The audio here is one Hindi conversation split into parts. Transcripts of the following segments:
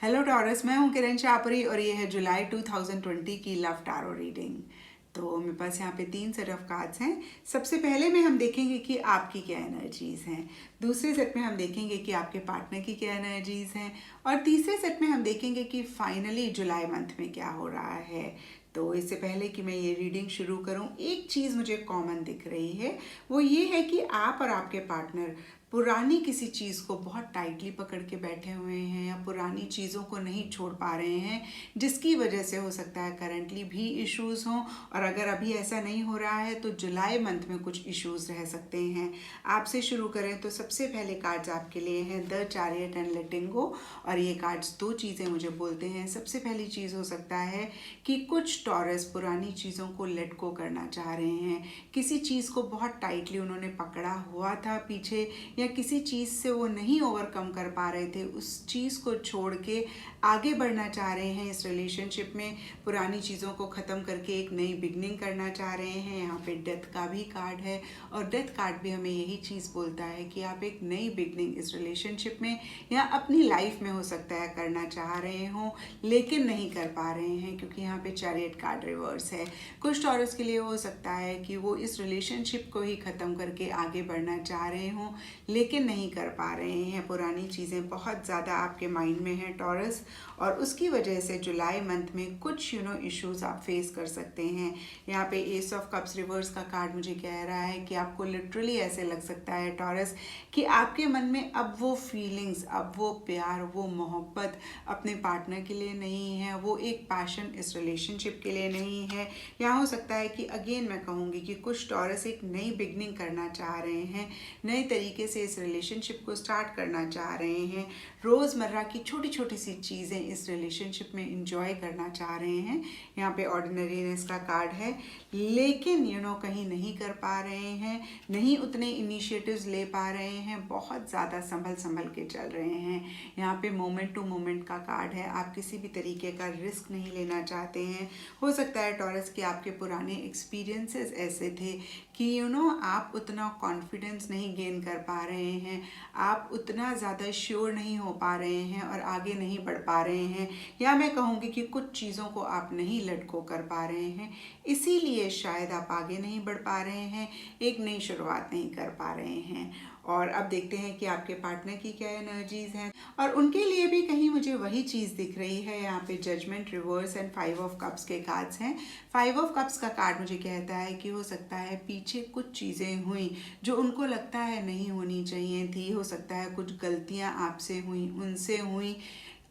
हेलो टॉरस, मैं हूं किरण शाहपुरी और ये है जुलाई 2020 की लव टारो रीडिंग। तो मेरे पास यहाँ पे 3 सेट ऑफ कार्ड्स हैं। सबसे पहले में हम देखेंगे कि आपकी क्या एनर्जीज़ हैं। दूसरे सेट में हम देखेंगे कि आपके पार्टनर की क्या एनर्जीज़ हैं। और तीसरे सेट में हम देखेंगे कि फाइनली जुलाई मंथ में क्या हो रहा है। तो इससे पहले कि मैं ये रीडिंग शुरू करूं, एक चीज़ मुझे कॉमन दिख रही है। वो ये है कि आप और आपके पार्टनर पुरानी किसी चीज़ को बहुत टाइटली पकड़ के बैठे हुए हैं या पुरानी चीज़ों को नहीं छोड़ पा रहे हैं, जिसकी वजह से हो सकता है करंटली भी इश्यूज़ हों। और अगर अभी ऐसा नहीं हो रहा है तो जुलाई मंथ में कुछ इश्यूज़ रह सकते हैं। आपसे शुरू करें तो सबसे पहले कार्ड्स आपके लिए हैं द चैरियट एंड लेटिंग गो। और ये कार्ड्स 2 चीज़ें मुझे बोलते हैं। सबसे पहली चीज़ हो सकता है कि कुछ टॉरस पुरानी चीज़ों को लेट गो करना चाह रहे हैं। किसी चीज़ को बहुत टाइटली उन्होंने पकड़ा हुआ था पीछे, या किसी चीज़ से वो नहीं ओवरकम कर पा रहे थे, उस चीज़ को छोड़ के आगे बढ़ना चाह रहे हैं इस रिलेशनशिप में। पुरानी चीज़ों को ख़त्म करके एक नई बिगनिंग करना चाह रहे हैं। यहाँ पे डेथ का भी कार्ड है और डेथ कार्ड भी हमें यही चीज़ बोलता है कि आप एक नई बिगनिंग इस रिलेशनशिप में या अपनी लाइफ में हो सकता है करना चाह रहे हों, लेकिन नहीं कर पा रहे हैं क्योंकि यहाँ पे चैरियट कार्ड रिवर्स है। कुछ टॉरस के लिए हो सकता है कि वो इस रिलेशनशिप को ही ख़त्म करके आगे बढ़ना चाह रहे हों, लेकिन नहीं कर पा रहे हैं। पुरानी चीज़ें बहुत ज़्यादा आपके माइंड में हैं टॉरस, और उसकी वजह से जुलाई मंथ में कुछ इश्यूज़ आप फेस कर सकते हैं। यहाँ पे एस ऑफ कप्स रिवर्स का कार्ड मुझे कह रहा है कि आपको लिटरली ऐसे लग सकता है टॉरस कि आपके मन में अब वो फीलिंग्स, अब वो प्यार, वो मोहब्बत अपने पार्टनर के लिए नहीं है, वो एक पैशन इस रिलेशनशिप के लिए नहीं है। यहाँ हो सकता है कि अगेन मैं कहूँगी कि कुछ टॉरस एक नई बिगनिंग करना चाह रहे हैं, नए तरीके से इस रिलेशनशिप को स्टार्ट करना चाह रहे हैं। रोज़मर्रा की छोटी छोटी सी चीज़ें इस रिलेशनशिप में इंजॉय करना चाह रहे हैं। यहाँ पे ऑर्डिनरीनेस का कार्ड है, लेकिन कहीं नहीं कर पा रहे हैं, नहीं उतने इनिशिएटिव्स ले पा रहे हैं, बहुत ज़्यादा संभल के चल रहे हैं। यहाँ पे मोमेंट टू मोमेंट का कार्ड है। आप किसी भी तरीके का रिस्क नहीं लेना चाहते हैं। हो सकता है टॉरस कि आपके पुराने एक्सपीरियंसेस ऐसे थे कि आप उतना कॉन्फिडेंस नहीं गेन कर पा रहे हैं, आप उतना ज़्यादा श्योर नहीं हो पा रहे हैं और आगे नहीं बढ़ पा रहे हैं, या मैं कहूँगी कि कुछ चीज़ों को आप नहीं लेट गो कर पा रहे हैं, इसीलिए शायद आप आगे नहीं बढ़ पा रहे हैं, एक नई शुरुआत नहीं कर पा रहे हैं। और अब देखते हैं कि आपके पार्टनर की क्या एनर्जीज़ हैं, और उनके लिए भी कहीं मुझे वही चीज़ दिख रही है। यहाँ पे judgment reverse and 5 of cups के कार्ड्स हैं। 5 ऑफ कप्स का कार्ड मुझे कहता है कि हो सकता है पीछे कुछ चीज़ें हुई जो उनको लगता है नहीं होनी चाहिए थी। हो सकता है कुछ गलतियाँ आपसे हुई, उनसे हुई,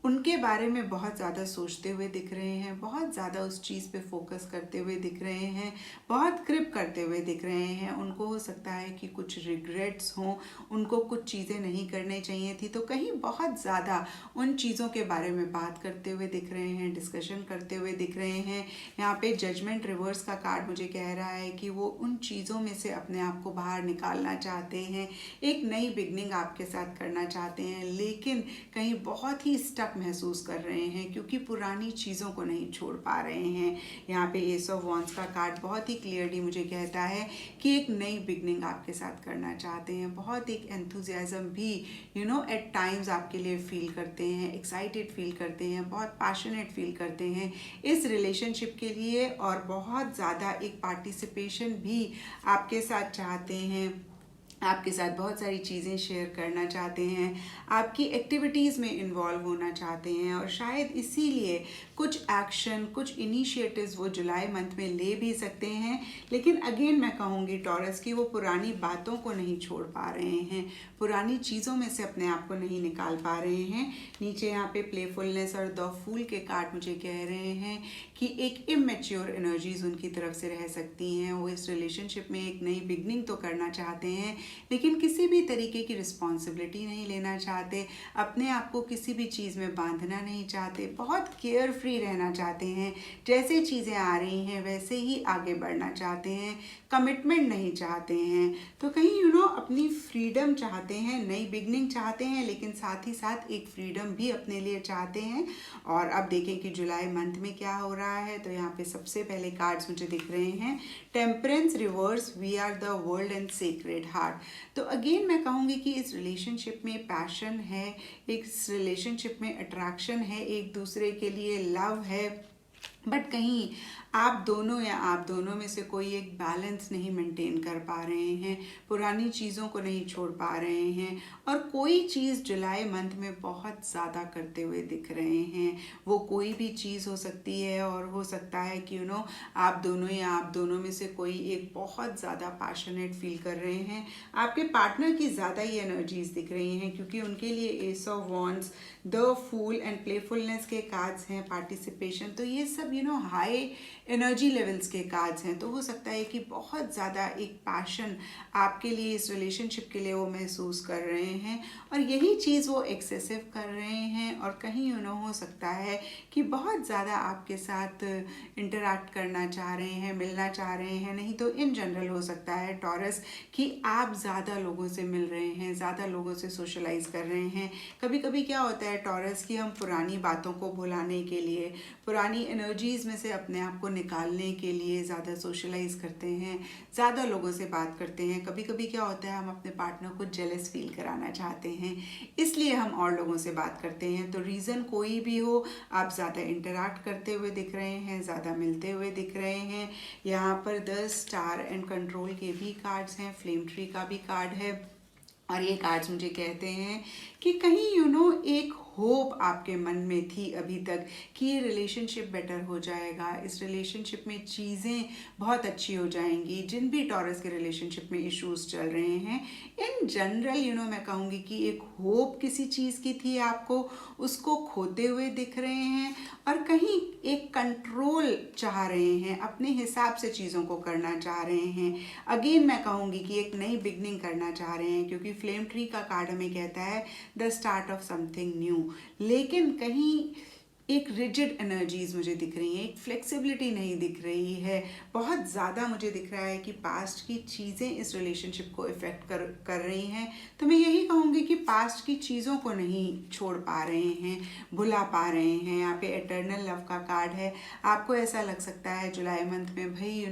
उनके बारे में बहुत ज़्यादा सोचते हुए दिख रहे हैं, बहुत ज़्यादा उस चीज़ पे फोकस करते हुए दिख रहे हैं, बहुत ग्रिप करते हुए दिख रहे हैं। उनको हो सकता है कि कुछ रिग्रेट्स हों, उनको कुछ चीज़ें नहीं करनी चाहिए थी, तो कहीं बहुत ज़्यादा उन चीज़ों के बारे में बात करते हुए दिख रहे हैं, डिस्कशन करते हुए दिख रहे हैं। यहाँ पे जजमेंट रिवर्स का कार्ड मुझे कह रहा है कि वो उन चीज़ों में से अपने आप को बाहर निकालना चाहते हैं, एक नई बिगनिंग आपके साथ करना चाहते हैं, लेकिन कहीं बहुत ही स्टक महसूस कर रहे हैं क्योंकि पुरानी चीज़ों को नहीं छोड़ पा रहे हैं। यहाँ पे एस ऑफ वॉन्ड्स का कार्ड बहुत ही क्लियरली मुझे कहता है कि एक नई बिगनिंग आपके साथ करना चाहते हैं। बहुत एक एंथुजियाज्म भी एट टाइम्स आपके लिए फील करते हैं, एक्साइटेड फील करते हैं, बहुत पैशनेट फील करते हैं इस रिलेशनशिप के लिए, और बहुत ज़्यादा एक पार्टिसिपेशन भी आपके साथ चाहते हैं, आपके साथ बहुत सारी चीज़ें शेयर करना चाहते हैं, आपकी एक्टिविटीज़ में इन्वॉल्व होना चाहते हैं, और शायद इसीलिए कुछ एक्शन, कुछ इनिशिएटिव्स वो जुलाई मंथ में ले भी सकते हैं। लेकिन अगेन मैं कहूँगी टॉरस की वो पुरानी बातों को नहीं छोड़ पा रहे हैं, पुरानी चीज़ों में से अपने आप को नहीं निकाल पा रहे हैं। नीचे यहाँ पे प्लेफुलनेस और द फूल के कार्ड मुझे कह रहे हैं कि एक इमेच्योर एनर्जीज उनकी तरफ से रह सकती हैं। वो इस रिलेशनशिप में एक नई बिगनिंग तो करना चाहते हैं, लेकिन किसी भी तरीके की रिस्पॉन्सिबिलिटी नहीं लेना चाहते, अपने आप को किसी भी चीज़ में बांधना नहीं चाहते, बहुत केयर फ्री रहना चाहते हैं, जैसे चीज़ें आ रही हैं वैसे ही आगे बढ़ना चाहते हैं, कमिटमेंट नहीं चाहते हैं। तो कहीं अपनी फ्रीडम चाहते हैं, नई बिगनिंग चाहते हैं, लेकिन साथ ही साथ एक फ्रीडम भी अपने लिए चाहते हैं। और अब देखें कि जुलाई मंथ में क्या हो रहा है। तो यहाँ पे सबसे पहले कार्ड्स मुझे दिख रहे हैं temperance reverse, we are the world and sacred heart. तो अगेन मैं कहूँगी कि इस रिलेशनशिप में पैशन है, इस रिलेशनशिप में अट्रैक्शन है, एक दूसरे के लिए लव है, बट कहीं आप दोनों या आप दोनों में से कोई एक बैलेंस नहीं मेंटेन कर पा रहे हैं, पुरानी चीज़ों को नहीं छोड़ पा रहे हैं, और कोई चीज़ जुलाई मंथ में बहुत ज़्यादा करते हुए दिख रहे हैं। वो कोई भी चीज़ हो सकती है, और हो सकता है कि आप दोनों या आप दोनों में से कोई एक बहुत ज़्यादा पैशनेट फील कर रहे हैं। आपके पार्टनर की ज़्यादा ही एनर्जीज दिख रही हैं, क्योंकि उनके लिए ace of wands, the fool and playfulness के कार्ड्स हैं, पार्टिसिपेशन, तो ये सब हाई एनर्जी लेवल्स के कार्ड्स हैं। तो हो सकता है कि बहुत ज़्यादा एक पैशन आपके लिए, इस रिलेशनशिप के लिए वो महसूस कर रहे हैं, और यही चीज़ वो एक्सेसिव कर रहे हैं, और कहीं हो सकता है कि बहुत ज़्यादा आपके साथ इंटरैक्ट करना चाह रहे हैं, मिलना चाह रहे हैं। नहीं तो इन जनरल हो सकता है टॉरस कि आप ज़्यादा लोगों से मिल रहे हैं, ज़्यादा लोगों से सोशलाइज कर रहे हैं। कभी कभी क्या होता है टॉरस कि हम पुरानी बातों को भुलाने के लिए, पुरानी एनर्जीज़ में से अपने आप को निकालने के लिए ज़्यादा सोशलाइज करते हैं, ज़्यादा लोगों से बात करते हैं। कभी कभी क्या होता है हम अपने पार्टनर को जेलस फील कराना चाहते हैं, इसलिए हम और लोगों से बात करते हैं। तो रीज़न कोई भी हो, आप ज़्यादा इंटरैक्ट करते हुए दिख रहे हैं, ज़्यादा मिलते हुए दिख रहे हैं। यहाँ पर 10 स्टार एंड कंट्रोल के भी कार्ड्स हैं, फ्लेम ट्री का भी कार्ड है, और ये कार्ड्स मुझे कहते हैं कि कहीं एक होप आपके मन में थी अभी तक कि ये रिलेशनशिप बेटर हो जाएगा, इस रिलेशनशिप में चीज़ें बहुत अच्छी हो जाएंगी। जिन भी टॉरस के रिलेशनशिप में इश्यूज चल रहे हैं, इन जनरल मैं कहूँगी कि एक होप किसी चीज़ की थी आपको, उसको खोते हुए दिख रहे हैं, और कहीं एक कंट्रोल चाह रहे हैं, अपने हिसाब से चीज़ों को करना चाह रहे हैं। अगेन मैं कहूँगी कि एक नई बिगनिंग करना चाह रहे हैं, क्योंकि फ्लेम ट्री का कार्ड हमें कहता है the start of something new. लेकिन कहीं एक रिजिड एनर्जीज मुझे दिख रही हैं, एक फ्लेक्सिबिलिटी नहीं दिख रही है। बहुत ज़्यादा मुझे दिख रहा है कि पास्ट की चीज़ें इस रिलेशनशिप को इफ़ेक्ट कर रही हैं। तो मैं यही कहूँगी कि पास्ट की चीज़ों को नहीं छोड़ पा रहे हैं, भुला पा रहे हैं। यहाँ पे एटर्नल लव का कार्ड है। आपको ऐसा लग सकता है जुलाई मंथ में भाई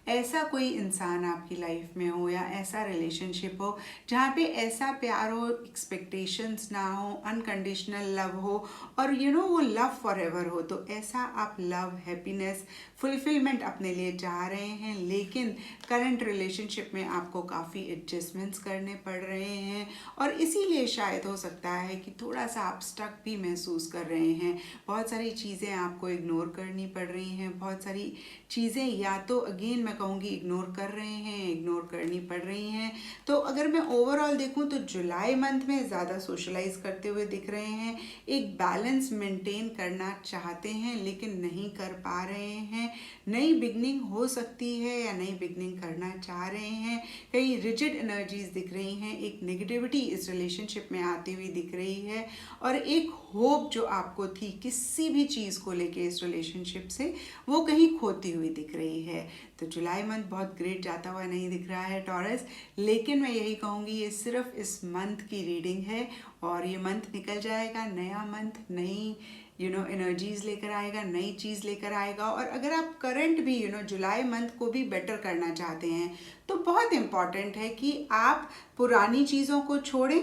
ऐसा कोई इंसान आपकी लाइफ में हो, या ऐसा रिलेशनशिप हो जहाँ पे ऐसा प्यार हो, एक्सपेक्टेशंस ना हो, अनकंडीशनल लव हो, और वो लव फॉर एवर हो। तो ऐसा आप लव, हैप्पीनेस, फुलफिलमेंट अपने लिए चाह रहे हैं, लेकिन करंट रिलेशनशिप में आपको काफ़ी एडजस्टमेंट्स करने पड़ रहे हैं, और इसीलिए शायद हो सकता है कि थोड़ा सा आप स्टक भी महसूस कर रहे हैं। बहुत सारी चीज़ें आपको इग्नोर करनी पड़ रही हैं, बहुत सारी चीज़ें या तो अगेन मैं कहूँगी इग्नोर कर रहे हैं, इग्नोर करनी पड़ रही हैं। तो अगर मैं ओवरऑल देखूँ तो जुलाई मंथ में ज़्यादा सोशलाइज करते हुए दिख रहे हैं, एक बैलेंस मेंटेन करना चाहते हैं लेकिन नहीं कर पा रहे हैं। नई बिगनिंग हो सकती है या नई बिगनिंग करना चाह रहे हैं। कई रिजिड एनर्जीज दिख रही हैं, एक नेगेटिविटी इस रिलेशनशिप में आती हुई दिख रही है, और एक होप जो आपको थी किसी भी चीज़ को लेके इस रिलेशनशिप से, वो कहीं खोती हुई दिख रही है। तो जुलाई मंथ बहुत ग्रेट जाता हुआ नहीं दिख रहा है टॉरस, लेकिन मैं यही कहूँगी ये सिर्फ इस मंथ की रीडिंग है, और ये मंथ निकल जाएगा, नया मंथ नई एनर्जीज लेकर आएगा, नई चीज़ लेकर आएगा। और अगर आप करंट भी जुलाई मंथ को भी बेटर करना चाहते हैं, तो बहुत इम्पॉर्टेंट है कि आप पुरानी चीज़ों को छोड़ें,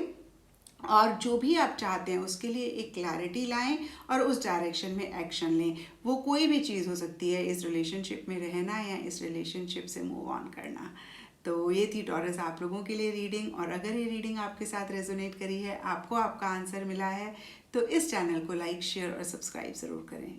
और जो भी आप चाहते हैं उसके लिए एक क्लैरिटी लाएं, और उस डायरेक्शन में एक्शन लें। वो कोई भी चीज़ हो सकती है, इस रिलेशनशिप में रहना या इस रिलेशनशिप से मूव ऑन करना। तो ये थी टॉरस आप लोगों के लिए रीडिंग, और अगर ये रीडिंग आपके साथ रेजोनेट करी है, आपको आपका आंसर मिला है, तो इस चैनल को लाइक, शेयर और सब्सक्राइब ज़रूर करें।